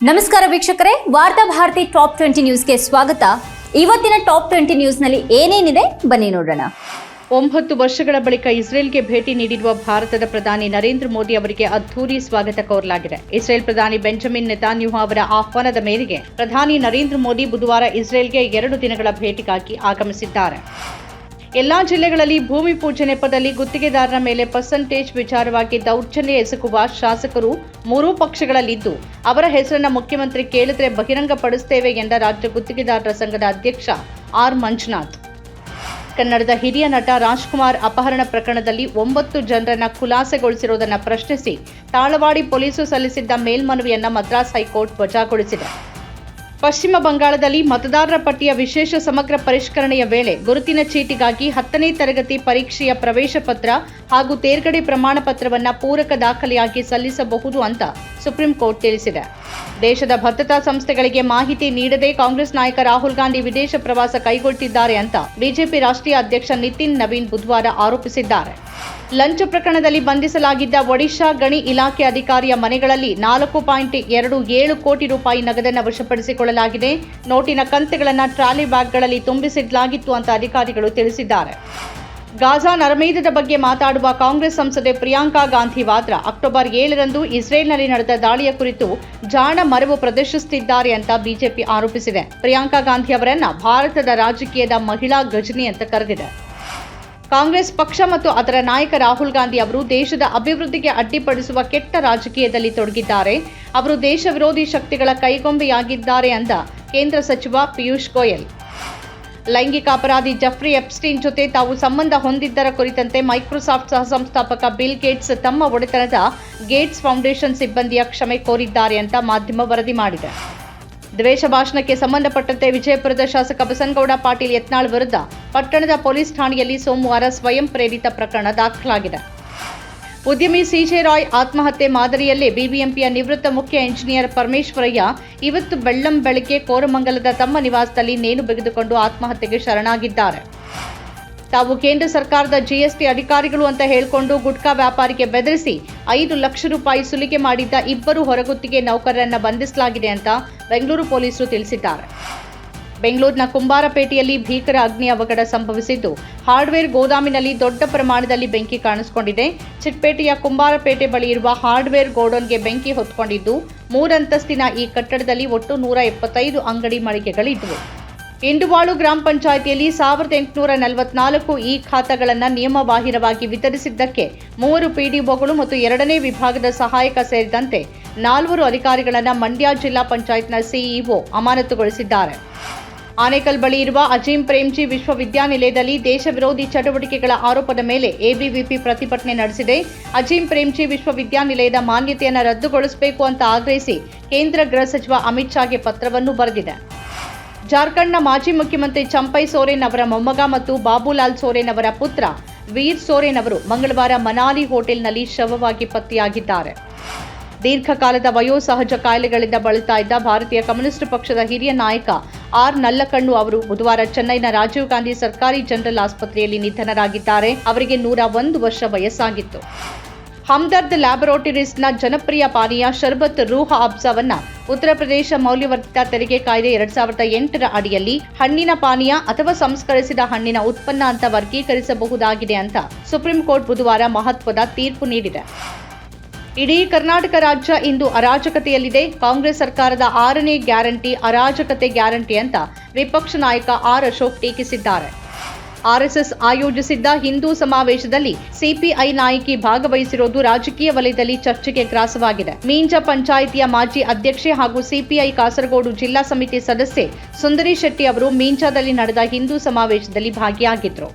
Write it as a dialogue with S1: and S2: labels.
S1: ನಮಸ್ಕಾರ ವೀಕ್ಷಕರೇ, ವಾರ್ತಾ ಭಾರತಿ ಟಾಪ್ 20 ನ್ಯೂಸ್ಗೆ ಸ್ವಾಗತ. ಇವತ್ತಿನ ಟಾಪ್ 20 ನ್ಯೂಸ್ನಲ್ಲಿ ಏನೇನಿದೆ ಬನ್ನಿ ನೋಡೋಣ.
S2: 9 ವರ್ಷಗಳ ಬಳಿಕ ಇಸ್ರೇಲ್ಗೆ ಭೇಟಿ ನೀಡಿರುವ ಭಾರತದ ಪ್ರಧಾನಿ ನರೇಂದ್ರ ಮೋದಿ ಅವರಿಗೆ ಅದ್ಧೂರಿ ಸ್ವಾಗತ ಕೋರಲಾಗಿದೆ. ಇಸ್ರೇಲ್ ಪ್ರಧಾನಿ ಬೆಂಜಮಿನ್ ನೆತಾನ್ಯಾಹು ಅವರ ಆಹ್ವಾನದ ಮೇರೆಗೆ ಪ್ರಧಾನಿ ನರೇಂದ್ರ ಮೋದಿ ಬುಧವಾರ ಇಸ್ರೇಲ್ಗೆ 2 ದಿನಗಳ ಭೇಟಿಗಾಗಿ ಆಗಮಿಸಿದ್ದಾರೆ. ಎಲ್ಲಾ ಜಿಲ್ಲೆಗಳಲ್ಲಿ ಭೂಮಿ ಪೂಜೆ ನೆಪದಲ್ಲಿ ಗುತ್ತಿಗೆದಾರರ ಮೇಲೆ ಪರ್ಸೆಂಟೇಜ್ ವಿಚಾರವಾಗಿ ದೌರ್ಜನ್ಯ ಎಸಗುವ ಶಾಸಕರು 3 ಪಕ್ಷಗಳಲ್ಲಿದ್ದು, ಅವರ ಹೆಸರನ್ನ ಮುಖ್ಯಮಂತ್ರಿ ಕೇಳಿದ್ರೆ ಬಹಿರಂಗಪಡಿಸುತ್ತೇವೆ ಎಂದ ರಾಜ್ಯ ಗುತ್ತಿಗೆದಾರರ ಸಂಘದ ಅಧ್ಯಕ್ಷ ಆರ್ ಮಂಜುನಾಥ್. ಕನ್ನಡದ ಹಿರಿಯ ನಟ ರಾಜ್ಕುಮಾರ್ ಅಪಹರಣ ಪ್ರಕರಣದಲ್ಲಿ 9 ಜನರನ್ನ ಖುಲಾಸೆಗೊಳಿಸಿರುವುದನ್ನು ಪ್ರಶ್ನಿಸಿ ತಾಳವಾಡಿ ಪೊಲೀಸರು ಸಲ್ಲಿಸಿದ್ದ ಮೇಲ್ಮನವಿಯನ್ನ ಮದ್ರಾಸ್ ಹೈಕೋರ್ಟ್ ವಜಾಗೊಳಿಸಿದೆ. ಪಶ್ಚಿಮ ಬಂಗಾಳದಲ್ಲಿ ಮತದಾರರ ಪಟ್ಟಿಯ ವಿಶೇಷ ಸಮಗ್ರ ಪರಿಷ್ಕರಣೆಯ ವೇಳೆ ಗುರುತಿನ ಚೀಟಿಗಾಗಿ 10ನೇ ತರಗತಿ ಪರೀಕ್ಷೆಯ ಪ್ರವೇಶ ಪತ್ರ ಹಾಗೂ ತೇರ್ಗಡೆ ಪ್ರಮಾಣ ಪತ್ರವನ್ನು ಪೂರಕ ದಾಖಲೆಯಾಗಿ ಸಲ್ಲಿಸಬಹುದು ಅಂತ ಸುಪ್ರೀಂ ಕೋರ್ಟ್ ತಿಳಿಸಿದೆ. ದೇಶದ ಭದ್ರತಾ ಸಂಸ್ಥೆಗಳಿಗೆ ಮಾಹಿತಿ ನೀಡದೆ ಕಾಂಗ್ರೆಸ್ ನಾಯಕ ರಾಹುಲ್ ಗಾಂಧಿ ವಿದೇಶ ಪ್ರವಾಸ ಕೈಗೊಳ್ಳುತ್ತಿದ್ದಾರೆ ಅಂತ ಬಿಜೆಪಿ ರಾಷ್ಟ್ರೀಯ ಅಧ್ಯಕ್ಷ ನಿತಿನ್ ನವೀನ್ ಬುಧವಾರ ಆರೋಪಿಸಿದ್ದಾರೆ. ಲಂಚ ಪ್ರಕರಣದಲ್ಲಿ ಬಂಧಿಸಲಾಗಿದ್ದ ಒಡಿಶಾ ಗಣಿ ಇಲಾಖೆ ಅಧಿಕಾರಿಯ ಮನೆಗಳಲ್ಲಿ 4.27 ಕೋಟಿ ರೂಪಾಯಿ ನಗದನ್ನು ವಶಪಡಿಸಿಕೊಳ್ಳಲಾಗಿದೆ. ನೋಟಿನ ಕಂತೆಗಳನ್ನು ಟ್ರಾಲಿ ಬ್ಯಾಗ್ಗಳಲ್ಲಿ ತುಂಬಿಸಿಡಲಾಗಿತ್ತು ಅಂತ ಅಧಿಕಾರಿಗಳು ತಿಳಿಸಿದ್ದಾರೆ. ಗಾಜಾ ನರಮೇಧದ ಬಗ್ಗೆ ಮಾತಾಡುವ ಕಾಂಗ್ರೆಸ್ ಸಂಸದೆ ಪ್ರಿಯಾಂಕಾ ಗಾಂಧಿ ವಾದ್ರಾ ಅಕ್ಟೋಬರ್ 7ರಂದು ಇಸ್ರೇಲ್ನಲ್ಲಿ ನಡೆದ ದಾಳಿಯ ಕುರಿತು ಜಾಣ ಮರೆವು ಪ್ರದರ್ಶಿಸುತ್ತಿದ್ದಾರೆ ಅಂತ ಬಿಜೆಪಿ ಆರೋಪಿಸಿದೆ. ಪ್ರಿಯಾಂಕಾ ಗಾಂಧಿ ಅವರನ್ನ ಭಾರತದ ರಾಜಕೀಯದ ಮಹಿಳಾ ಗಜನಿ ಅಂತ ಕರೆದಿದೆ. ಕಾಂಗ್ರೆಸ್ ಪಕ್ಷ ಮತ್ತು ಅದರ ನಾಯಕ ರಾಹುಲ್ ಗಾಂಧಿ ಅವರು ದೇಶದ ಅಭಿವೃದ್ಧಿಗೆ ಅಡ್ಡಿಪಡಿಸುವ ಕೆಟ್ಟ ರಾಜಕೀಯದಲ್ಲಿ ತೊಡಗಿದ್ದಾರೆ. ಅವರು ದೇಶ ವಿರೋಧಿ ಶಕ್ತಿಗಳ ಕೈಗೊಂಬೆಯಾಗಿದ್ದಾರೆ ಅಂದ ಕೇಂದ್ರ ಸಚಿವ ಪಿಯೂಷ್ ಗೋಯಲ್. ಲೈಂಗಿಕ ಅಪರಾಧಿ ಜೆಫ್ರಿ ಎಪ್ಸ್ಟೀನ್ ಜೊತೆ ತಾವು ಸಂಬಂಧ ಹೊಂದಿದ್ದರ ಕುರಿತಂತೆ ಮೈಕ್ರೋಸಾಫ್ಟ್ ಸಹ ಸಂಸ್ಥಾಪಕ ಬಿಲ್ ಗೇಟ್ಸ್ ತಮ್ಮ ಒಡೆತನದ ಗೇಟ್ಸ್ ಫೌಂಡೇಶನ್ ಸಿಬ್ಬಂದಿಯ ಕ್ಷಮೆ ಕೋರಿದ್ದಾರೆ ಅಂತ ಮಾಧ್ಯಮ ವರದಿ ಮಾಡಿದೆ. ದ್ವೇಷ ಭಾಷಣಕ್ಕೆ ಸಂಬಂಧಪಟ್ಟಂತೆ ವಿಜಯಪುರದ ಶಾಸಕ ಬಸನಗೌಡ ಪಾಟೀಲ್ ಯತ್ನಾಳ್ ವಿರುದ್ಧ ಪಟ್ಟಣದ ಪೊಲೀಸ್ ಠಾಣೆಯಲ್ಲಿ ಸೋಮವಾರ ಸ್ವಯಂ ಪ್ರೇರಿತ ಪ್ರಕರಣ ದಾಖಲಾಗಿದೆ. ಉದ್ಯಮಿ ಸಿಜೆ ರಾಯ್ ಆತ್ಮಹತ್ಯೆ ಮಾದರಿಯಲ್ಲೇ ಬಿಬಿಎಂಪಿಯ ನಿವೃತ್ತ ಮುಖ್ಯ ಎಂಜಿನಿಯರ್ ಪರಮೇಶ್ವರಯ್ಯ ಇವತ್ತು ಬೆಳ್ಳಂಬೆಳಗ್ಗೆ ಕೋರಮಂಗಲದ ತಮ್ಮ ನಿವಾಸದಲ್ಲಿ ನೇಣು ಬಿಗಿದುಕೊಂಡು ಆತ್ಮಹತ್ಯೆಗೆ ಶರಣಾಗಿದ್ದಾರೆ. ತಾವು ಕೇಂದ್ರ ಸರ್ಕಾರದ ಜಿಎಸ್ಟಿ ಅಧಿಕಾರಿಗಳು ಅಂತ ಹೇಳಿಕೊಂಡು ಗುಟ್ಕಾ ವ್ಯಾಪಾರಿಗೆ ಬೆದರಿಸಿ 5 ಲಕ್ಷ ರೂಪಾಯಿ ಸುಲಿಗೆ ಮಾಡಿದ್ದ 2 ಹೊರಗುತ್ತಿಗೆ ನೌಕರರನ್ನ ಬಂಧಿಸಲಾಗಿದೆ ಅಂತ ಬೆಂಗಳೂರು ಪೊಲೀಸರು ತಿಳಿಸಿದ್ದಾರೆ. ಬೆಂಗಳೂರಿನ ಕುಂಬಾರಪೇಟೆಯಲ್ಲಿ ಭೀಕರ ಅಗ್ನಿ ಅವಘಡ ಸಂಭವಿಸಿದ್ದು, ಹಾರ್ಡ್ವೇರ್ ಗೋದಾಮಿನಲ್ಲಿ ದೊಡ್ಡ ಪ್ರಮಾಣದಲ್ಲಿ ಬೆಂಕಿ ಕಾಣಿಸಿಕೊಂಡಿದೆ. ಚಿಕ್ಕಪೇಟೆಯ ಕುಂಬಾರಪೇಟೆ ಬಳಿ ಇರುವ ಹಾರ್ಡ್ವೇರ್ ಗೋಡೌನ್ಗೆ ಬೆಂಕಿ ಹೊತ್ತುಕೊಂಡಿದ್ದು, 3 ಅಂತಸ್ತಿನ ಈ ಕಟ್ಟಡದಲ್ಲಿ ಒಟ್ಟು 175 ಅಂಗಡಿ ಮಳಿಗೆಗಳಿದ್ದವು. ಇಂಡುವಾಳು ಗ್ರಾಮ ಪಂಚಾಯಿತಿಯಲ್ಲಿ 1844 ಈ ಖಾತಾಗಳನ್ನು ನಿಯಮಬಾಹಿರವಾಗಿ ವಿತರಿಸಿದ್ದಕ್ಕೆ 3 ಪಿಡಿಒಗಳು ಮತ್ತು 2ನೇ ವಿಭಾಗದ ಸಹಾಯಕ ಸೇರಿದಂತೆ 4 ಅಧಿಕಾರಿಗಳನ್ನು ಮಂಡ್ಯ ಜಿಲ್ಲಾ ಪಂಚಾಯತ್ನ ಸಿಇಒ ಅಮಾನತುಗೊಳಿಸಿದ್ದಾರೆ. ಆನೇಕಲ್ ಬಳಿ ಇರುವ ಅಜೀಂ ಪ್ರೇಮ್ಜಿ ವಿಶ್ವವಿದ್ಯಾನಿಲಯದಲ್ಲಿ ದೇಶ ವಿರೋಧಿ ಚಟುವಟಿಕೆಗಳ ಆರೋಪದ ಮೇಲೆ ಎಬಿವಿಪಿ ಪ್ರತಿಭಟನೆ ನಡೆಸಿದೆ. ಅಜೀಂ ಪ್ರೇಮ್ಜಿ ವಿಶ್ವವಿದ್ಯಾನಿಲಯದ ಮಾನ್ಯತೆಯನ್ನು ರದ್ದುಗೊಳಿಸಬೇಕು ಅಂತ ಆಗ್ರಹಿಸಿ ಕೇಂದ್ರ ಗೃಹ ಸಚಿವ ಅಮಿತ್ ಶಾಗೆ ಪತ್ರವನ್ನು ಬರೆದಿದೆ. ಜಾರ್ಖಂಡ್ನ ಮಾಜಿ ಮುಖ್ಯಮಂತ್ರಿ ಚಂಪೈ ಸೋರೆನ್ ಅವರ ಮೊಮ್ಮಗ ಮತ್ತು ಬಾಬುಲಾಲ್ ಸೋರೆನ್ ಅವರ ಪುತ್ರ ವೀರ್ ಸೋರೆನ್ ಅವರು ಮಂಗಳವಾರ ಮನಾಲಿ ಹೋಟೆಲ್ನಲ್ಲಿ ಶವವಾಗಿ ಪತ್ತೆಯಾಗಿದ್ದಾರೆ. ದೀರ್ಘಕಾಲದ ವಯೋಸಹಜ ಕಾಯಿಲೆಗಳಿಂದ ಬಳಲ್ತಾ ಇದ್ದ ಭಾರತೀಯ ಕಮ್ಯುನಿಸ್ಟ್ ಪಕ್ಷದ ಹಿರಿಯ ನಾಯಕ ಆರ್ ನಲ್ಲಕಣ್ಣು ಅವರು ಬುಧವಾರ ಚೆನ್ನೈನ ರಾಜೀವ್ ಗಾಂಧಿ ಸರ್ಕಾರಿ ಜನರಲ್ ಆಸ್ಪತ್ರೆಯಲ್ಲಿ ನಿಧನರಾಗಿದ್ದಾರೆ. ಅವರಿಗೆ 101 ವರ್ಷ ವಯಸ್ಸಾಗಿತ್ತು. ಹಮ್ದರ್ದ್ ಲ್ಯಾಬೊರೇಟರೀಸ್ನ ಜನಪ್ರಿಯ ಪಾನೀಯ ಶರ್ಬತ್ ರೂಹ್ ಅಫ್ಜಾವನ್ನ ಉತ್ತರ ಪ್ರದೇಶ ಮೌಲ್ಯವರ್ಧಿತ ತೆರಿಗೆ ಕಾಯ್ದೆ 2008ರ ಅಡಿಯಲ್ಲಿ ಹಣ್ಣಿನ ಪಾನೀಯ ಅಥವಾ ಸಂಸ್ಕರಿಸಿದ ಹಣ್ಣಿನ ಉತ್ಪನ್ನ ಅಂತ ವರ್ಗೀಕರಿಸಬಹುದಾಗಿದೆ ಅಂತ ಸುಪ್ರೀಂ ಕೋರ್ಟ್ ಬುಧವಾರ ಮಹತ್ವದ ತೀರ್ಪು ನೀಡಿದೆ. ಇಡೀ ಕರ್ನಾಟಕ ರಾಜ್ಯ ಇಂದು ಅರಾಜಕತೆಯಲ್ಲಿದೆ. ಕಾಂಗ್ರೆಸ್ ಸರ್ಕಾರದ 6ನೇ ಗ್ಯಾರಂಟಿ ಅರಾಜಕತೆ ಗ್ಯಾರಂಟಿ ಅಂತ ವಿಪಕ್ಷ ನಾಯಕ ಆರ್ ಅಶೋಕ್ ಟೀಕಿಸಿದ್ದಾರೆ. ಆರ್ಎಸ್ಎಸ್ ಆಯೋಜಿಸಿದ್ದ ಹಿಂದೂ ಸಮಾವೇಶದಲ್ಲಿ ಸಿಪಿಐ ನಾಯಕಿ ಭಾಗವಹಿಸಿರುವುದು ರಾಜಕೀಯ ವಲಯದಲ್ಲಿ ಚರ್ಚೆಗೆ ಗ್ರಾಸವಾಗಿದೆ. ಮೀಂಜ ಪಂಚಾಯಿತಿಯ ಮಾಜಿ ಅಧ್ಯಕ್ಷೆ ಹಾಗೂ ಸಿಪಿಐ ಕಾಸರಗೋಡು ಜಿಲ್ಲಾ ಸಮಿತಿ ಸದಸ್ಯೆ ಸುಂದರಿ ಶೆಟ್ಟಿ ಅವರು ಮೀಂಜಾದಲ್ಲಿ ನಡೆದ ಹಿಂದೂ ಸಮಾವೇಶದಲ್ಲಿ ಭಾಗಿಯಾಗಿದ್ದರು.